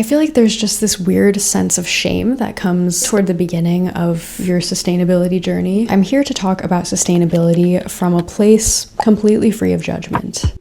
I feel like there's just this weird sense of shame that comes toward the beginning of your sustainability journey. I'm here to talk about sustainability from a place completely free of judgment.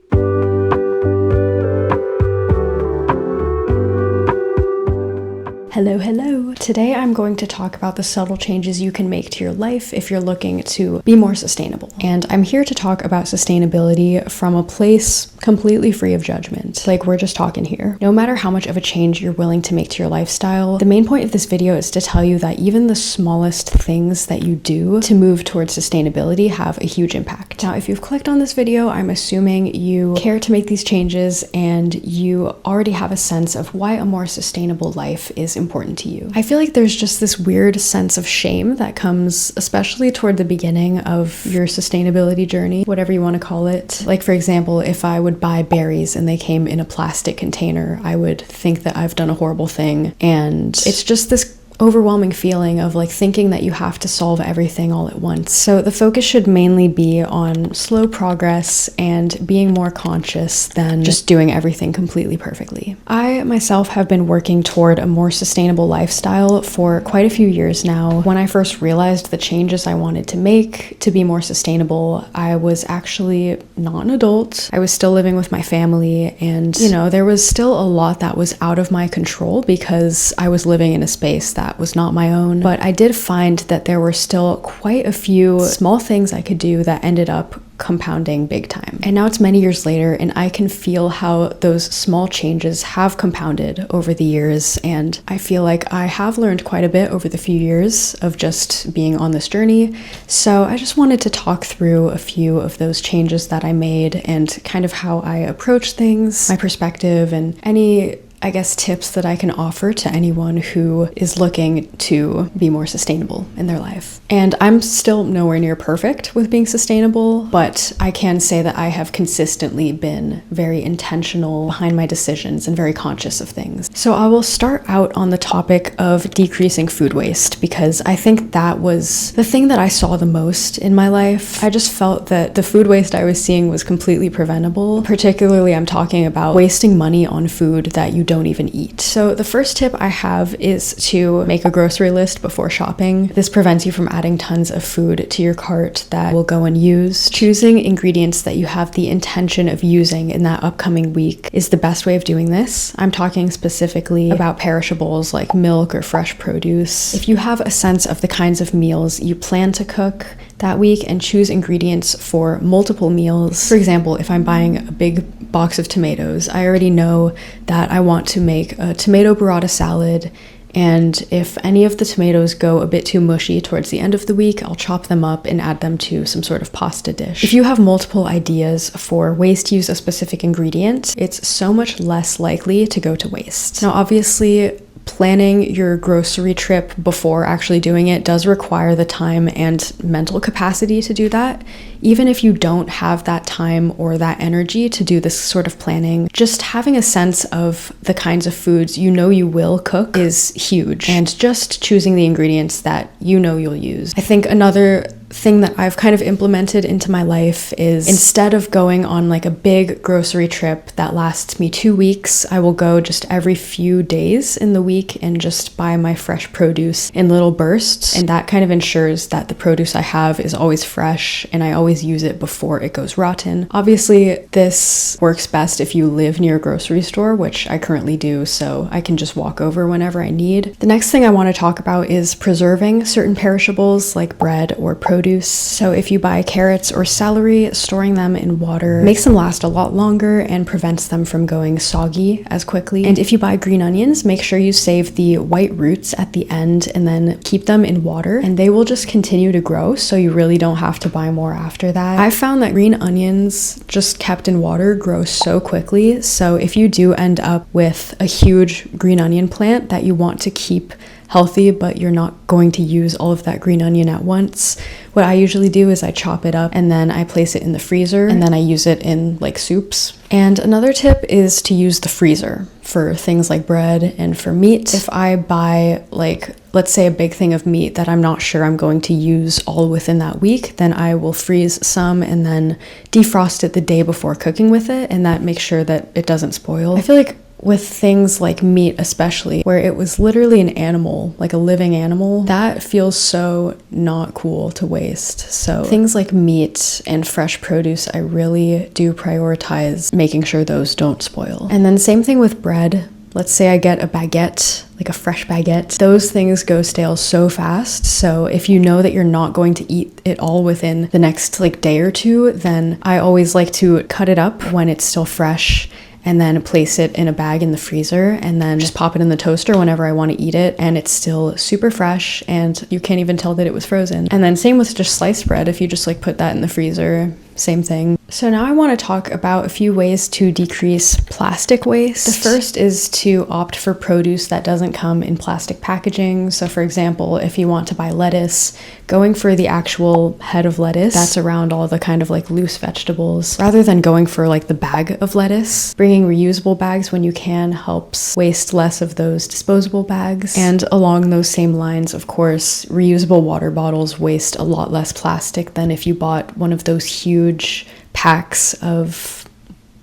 Hello. Today I'm going to talk about the subtle changes you can make to your life if you're looking to be more sustainable. And I'm here to talk about sustainability from a place completely free of judgment. Like we're just talking here. No matter how much of a change you're willing to make to your lifestyle, the main point of this video is to tell you that even the smallest things that you do to move towards sustainability have a huge impact. Now, if you've clicked on this video, I'm assuming you care to make these changes and you already have a sense of why a more sustainable life is important to you. I feel like there's just this weird sense of shame that comes especially toward the beginning of your sustainability journey, whatever you want to call it. Like for example, if I would buy berries and they came in a plastic container, I would think that I've done a horrible thing. And it's just this overwhelming feeling of like thinking that you have to solve everything all at once. So the focus should mainly be on slow progress and being more conscious than just doing everything completely perfectly. I myself have been working toward a more sustainable lifestyle for quite a few years now. When I first realized the changes I wanted to make to be more sustainable, I was actually not an adult. I was still living with my family, and there was still a lot that was out of my control because I was living in a space that was not my own. But I did find that there were still quite a few small things I could do that ended up compounding big time. And now it's many years later and I can feel how those small changes have compounded over the years, and I feel like I have learned quite a bit over the few years of just being on this journey. So I just wanted to talk through a few of those changes that I made and kind of how I approach things, my perspective, and any tips that I can offer to anyone who is looking to be more sustainable in their life. And I'm still nowhere near perfect with being sustainable, but I can say that I have consistently been very intentional behind my decisions and very conscious of things. So I will start out on the topic of decreasing food waste, because I think that was the thing that I saw the most in my life. I just felt that the food waste I was seeing was completely preventable. Particularly, I'm talking about wasting money on food that you don't even eat. So the first tip I have is to make a grocery list before shopping. This prevents you from adding tons of food to your cart that will go unused. Choosing ingredients that you have the intention of using in that upcoming week is the best way of doing this. I'm talking specifically about perishables like milk or fresh produce. If you have a sense of the kinds of meals you plan to cook that week and choose ingredients for multiple meals. For example, if I'm buying a big box of tomatoes, I already know that I want to make a tomato burrata salad, and if any of the tomatoes go a bit too mushy towards the end of the week, I'll chop them up and add them to some sort of pasta dish. If you have multiple ideas for ways to use a specific ingredient, it's so much less likely to go to waste. Now, obviously, planning your grocery trip before actually doing it does require the time and mental capacity to do that. Even if you don't have that time or that energy to do this sort of planning, just having a sense of the kinds of foods you know you will cook is huge, and just choosing the ingredients that you know you'll use. I think another thing that I've kind of implemented into my life is, instead of going on like a big grocery trip that lasts me 2 weeks, I will go just every few days in the week and just buy my fresh produce in little bursts. And that kind of ensures that the produce I have is always fresh and I always use it before it goes rotten. Obviously, this works best if you live near a grocery store, which I currently do, so I can just walk over whenever I need. The next thing I want to talk about is preserving certain perishables like bread or produce. So if you buy carrots or celery, storing them in water makes them last a lot longer and prevents them from going soggy as quickly. And if you buy green onions, make sure you save the white roots at the end and then keep them in water, and they will just continue to grow, so you really don't have to buy more after that. I found that green onions just kept in water grow so quickly, so if you do end up with a huge green onion plant that you want to keep healthy, but you're not going to use all of that green onion at once, what I usually do is I chop it up and then I place it in the freezer, and then I use it in like soups. And another tip is to use the freezer for things like bread and for meat. If I buy like, let's say, a big thing of meat that I'm not sure I'm going to use all within that week, then I will freeze some and then defrost it the day before cooking with it, and that makes sure that it doesn't spoil. I feel like with things like meat especially, where it was literally an animal, like a living animal, that feels so not cool to waste. So things like meat and fresh produce, I really do prioritize making sure those don't spoil. And then same thing with bread. Let's say I get a baguette, like a fresh baguette. Those things go stale so fast. So if you know that you're not going to eat it all within the next like day or two, then I always like to cut it up when it's still fresh and then place it in a bag in the freezer and then just pop it in the toaster whenever I want to eat it, and it's still super fresh and you can't even tell that it was frozen. And then same with just sliced bread. If you just like put that in the freezer, same thing. So now I want to talk about a few ways to decrease plastic waste. The first is to opt for produce that doesn't come in plastic packaging. So for example, if you want to buy lettuce, going for the actual head of lettuce that's around all the kind of like loose vegetables, rather than going for like the bag of lettuce. Bringing reusable bags when you can helps waste less of those disposable bags. And along those same lines, of course, reusable water bottles waste a lot less plastic than if you bought one of those huge packs of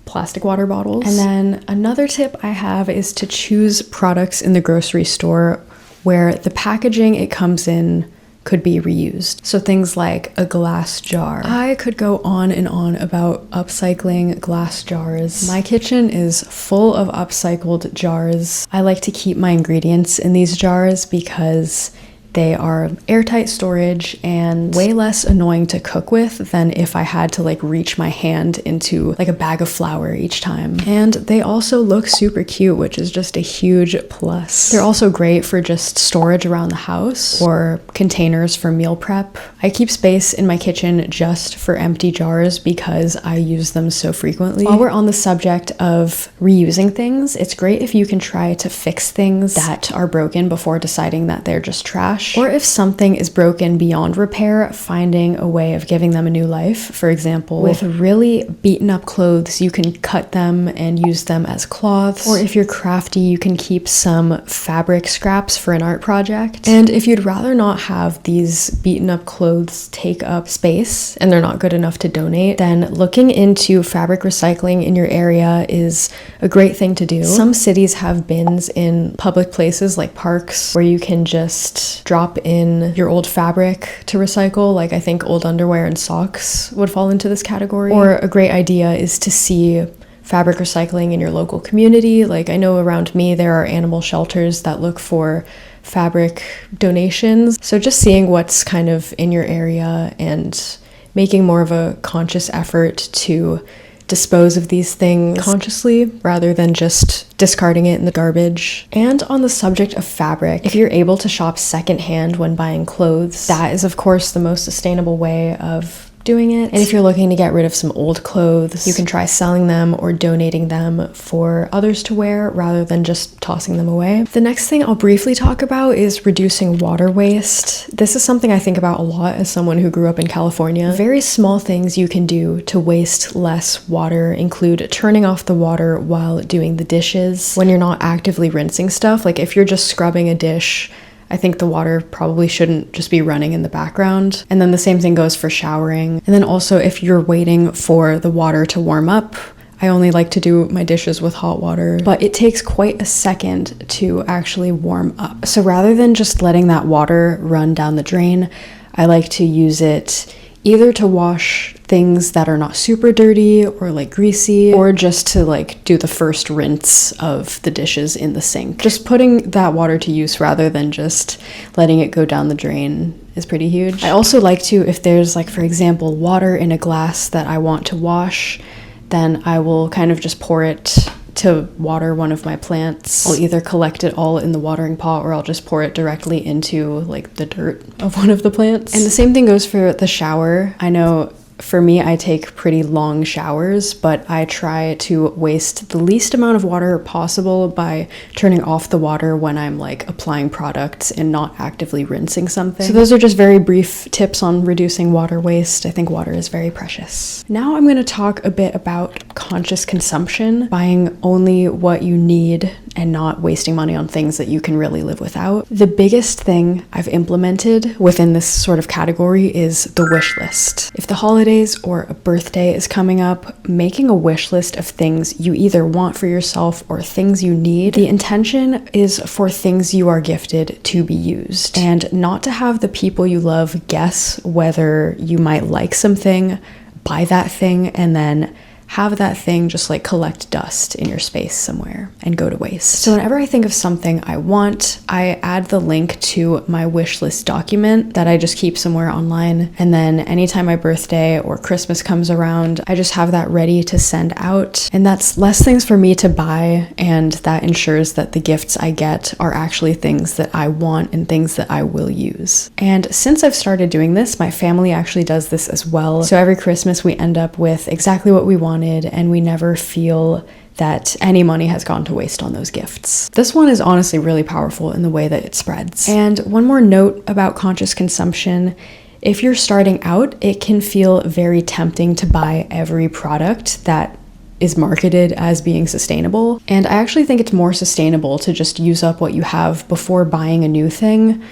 plastic water bottles. And then another tip I have is to choose products in the grocery store where the packaging it comes in could be reused. So things like a glass jar. I could go on and on about upcycling glass jars. My kitchen is full of upcycled jars. I like to keep my ingredients in these jars because they are airtight storage and way less annoying to cook with than if I had to like reach my hand into like a bag of flour each time. And they also look super cute, which is just a huge plus. They're also great for just storage around the house or containers for meal prep. I keep space in my kitchen just for empty jars because I use them so frequently. While we're on the subject of reusing things, it's great if you can try to fix things that are broken before deciding that they're just trash. Or if something is broken beyond repair, finding a way of giving them a new life. For example, with really beaten up clothes, you can cut them and use them as cloths. Or if you're crafty, you can keep some fabric scraps for an art project. And if you'd rather not have these beaten up clothes take up space and they're not good enough to donate, then looking into fabric recycling in your area is a great thing to do. Some cities have bins in public places like parks where you can just drop in your old fabric to recycle. Like I think old underwear and socks would fall into this category. Or a great idea is to see fabric recycling in your local community. Like I know around me there are animal shelters that look for fabric donations. So just seeing what's kind of in your area and making more of a conscious effort to dispose of these things consciously rather than just discarding it in the garbage. And on the subject of fabric, if you're able to shop secondhand when buying clothes, that is of course the most sustainable way of doing it. And if you're looking to get rid of some old clothes, you can try selling them or donating them for others to wear rather than just tossing them away. The next thing I'll briefly talk about is reducing water waste. This is something I think about a lot as someone who grew up in California. Very small things you can do to waste less water include turning off the water while doing the dishes. When you're not actively rinsing stuff, like if you're just scrubbing a dish, I think the water probably shouldn't just be running in the background. And then the same thing goes for showering. And then also if you're waiting for the water to warm up, I only like to do my dishes with hot water, but it takes quite a second to actually warm up. So rather than just letting that water run down the drain, I like to use it either to wash things that are not super dirty or like greasy, or just to like do the first rinse of the dishes in the sink. Just putting that water to use rather than just letting it go down the drain is pretty huge. I also like to, if there's like, for example, water in a glass that I want to wash, then I will kind of just pour it to water one of my plants. I'll either collect it all in the watering pot or I'll just pour it directly into like the dirt of one of the plants. And the same thing goes for the shower. I know for me, I take pretty long showers, but I try to waste the least amount of water possible by turning off the water when I'm like applying products and not actively rinsing something. So those are just very brief tips on reducing water waste. I think water is very precious. Now I'm going to talk a bit about conscious consumption, buying only what you need and not wasting money on things that you can really live without. The biggest thing I've implemented within this sort of category is the wish list. If the holidays or a birthday is coming up, making a wish list of things you either want for yourself or things you need, the intention is for things you are gifted to be used, and not to have the people you love guess whether you might like something, buy that thing, and then have that thing just like collect dust in your space somewhere and go to waste. So whenever I think of something I want, I add the link to my wish list document that I just keep somewhere online. And then anytime my birthday or Christmas comes around, I just have that ready to send out. And that's less things for me to buy, and that ensures that the gifts I get are actually things that I want and things that I will use. And since I've started doing this, my family actually does this as well. So every Christmas we end up with exactly what we want, and we never feel that any money has gone to waste on those gifts. This one is honestly really powerful in the way that it spreads. And one more note about conscious consumption. If you're starting out, it can feel very tempting to buy every product that is marketed as being sustainable. And I actually think it's more sustainable to just use up what you have before buying a new thing,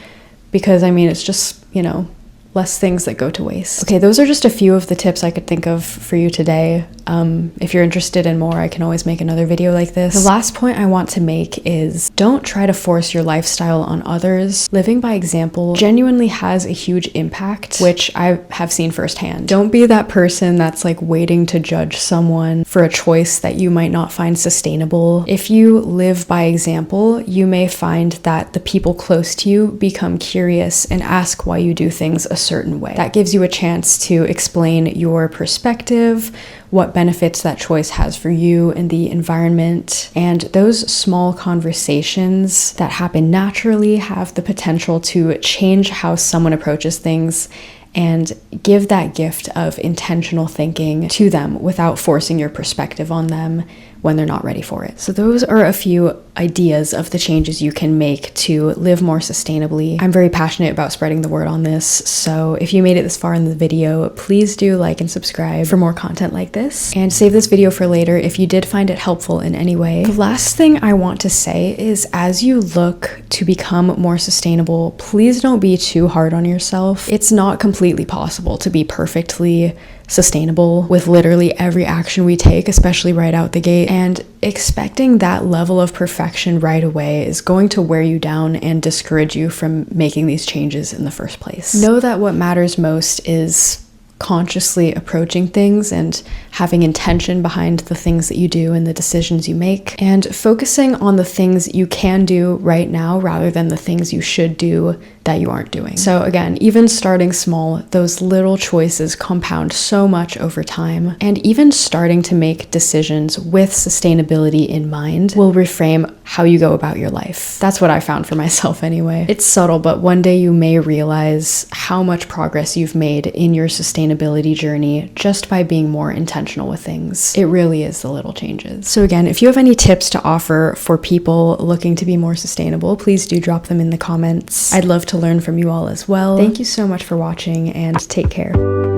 because I mean, it's just, you know, less things that go to waste. Okay, those are just a few of the tips I could think of for you today. If you're interested in more, I can always make another video like this. The last point I want to make is don't try to force your lifestyle on others. Living by example genuinely has a huge impact, which I have seen firsthand. Don't be that person that's like waiting to judge someone for a choice that you might not find sustainable. If you live by example, you may find that the people close to you become curious and ask why you do things a certain way. That gives you a chance to explain your perspective, what benefits that choice has for you and the environment. And those small conversations that happen naturally have the potential to change how someone approaches things and give that gift of intentional thinking to them without forcing your perspective on them when they're not ready for it. So those are a few ideas of the changes you can make to live more sustainably. I'm very passionate about spreading the word on this, so if you made it this far in the video, please do like and subscribe for more content like this, and save this video for later if you did find it helpful in any way. The last thing I want to say is, as you look to become more sustainable, please don't be too hard on yourself. It's not completely possible to be perfectly sustainable with literally every action we take, especially right out the gate, and expecting that level of perfection right away is going to wear you down and discourage you from making these changes in the first place. Know that what matters most is consciously approaching things and having intention behind the things that you do and the decisions you make, and focusing on the things you can do right now rather than the things you should do that you aren't doing. So again, even starting small, those little choices compound so much over time, and even starting to make decisions with sustainability in mind will reframe how you go about your life. That's what I found for myself anyway. It's subtle, but one day you may realize how much progress you've made in your sustainability journey just by being more intentional with things. It really is the little changes. So again, if you have any tips to offer for people looking to be more sustainable, please do drop them in the comments. I'd love to learn from you all as well. Thank you so much for watching, and take care.